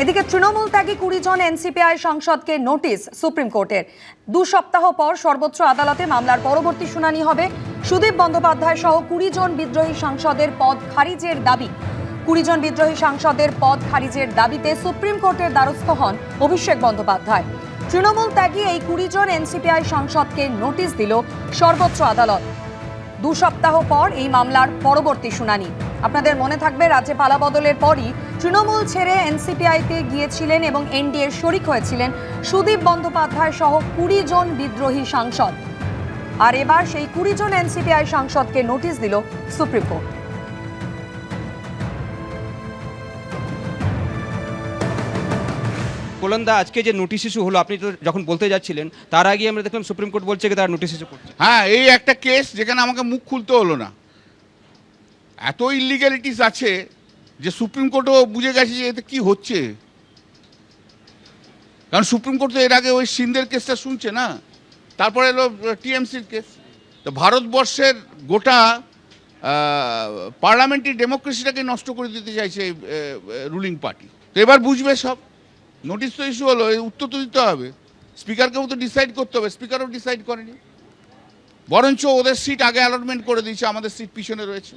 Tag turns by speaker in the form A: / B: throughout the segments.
A: এদিকে তৃণমূল ত্যাগী 20 জন এনসিপিআই সাংসদকে notice supreme কোর্টের। 2 সপ্তাহ পর সর্বোচ্চ আদালতে মামলার পরবর্তী শুনানি হবে। সুদীপ বন্দ্যোপাধ্যায় সহ 20 জন বিদ্রোহী সাংসদের পদ খারিজের দাবি। 20 জন বিদ্রোহী সাংসদের পদ খারিজের দাবিতে সুপ্রিম কোর্টের দ্বারস্থ হন অভিষেক বন্দ্যোপাধ্যায়। তৃণমূল ত্যাগী এই 20 জন এনসিপিআই সাংসদকে নোটিশ দিল সর্বোচ্চ আদালত। 2 সপ্তাহ পর এই মামলার পরবর্তী শুনানি। আপনাদের মনে থাকবে, রাজ্যে পালা বদলের পরই তৃণমূল ছেড়ে এনসিপিআইতে গিয়েছিলেন এবং এনডিএর শরিক হয়েছিলেন সুদীপ বন্দ্যোপাধ্যায় সহ 20 জন বিদ্রোহী সাংসদ। আর এবার সেই 20 জন এনসিপিআই সাংসদকে নোটিশ দিল সুপ্রিম কোর্ট।
B: কোলন্দা, আজকে যে নোটিশ ইস্যু হলো, আপনি তো যখন বলতে যাচ্ছিলেন তার আগে আমরা দেখলাম সুপ্রিম কোর্ট বলছে যে তারা নোটিশ ইস্যু করছে।
C: হ্যাঁ, এই একটা কেস যেখানে আমাকে মুখ খুলতে হলো না। এত ইলিগ্যালিটিস আছে যে সুপ্রিম কোর্টও বুঝে গেছে যে এতে কি হচ্ছে। কারণ সুপ্রিম কোর্ট তো এর আগে ওই সিন্ধের কেসটা শুনছে না, তারপরে এলো টিএমসির কেস। তো ভারতবর্ষের গোটা পার্লামেন্টারি ডেমোক্রেসিটাকে নষ্ট করে দিতে চাইছে রুলিং পার্টি। তো এবার বুঝবে সব। নোটিশ তো ইস্যু হলো, উত্তর তো দিতে হবে। স্পিকারকেও তো ডিসাইড করতে হবে, স্পিকারও ডিসাইড করেনি। বরঞ্চ ওদের সিট আগে অ্যালটমেন্ট করে দিয়েছে, আমাদের সিট পিছনে রয়েছে।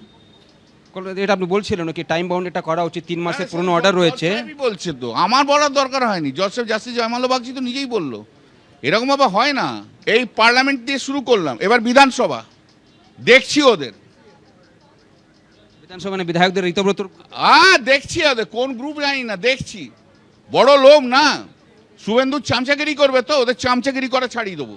B: এটা আপনি বলছিলেন কি টাইম বাউন্ড এটা করা উচিত? 3 মাসের পুরনো অর্ডার রয়েছে।
C: আমি বলছি তো, আমার বলার দরকার হয়নি। জজ সাহেব জাস্টিস জয়মাল্য বাগচি তো নিজেই বললো এরকম ভাবে হয় না। এই পার্লামেন্ট দিয়ে শুরু করলাম, এবার বিধানসভা দেখছি ওদের।
B: বিধানসভা মানে বিধায়কদের ঋতব্রত
C: দেখছি ওদের কোন গ্রুপ জানি না, দেখছি। বড় লোক না, শুভেন্দু চামচাগিরি করবে তো ওদের চামচাগিরি করা ছাড়িয়ে দেবো।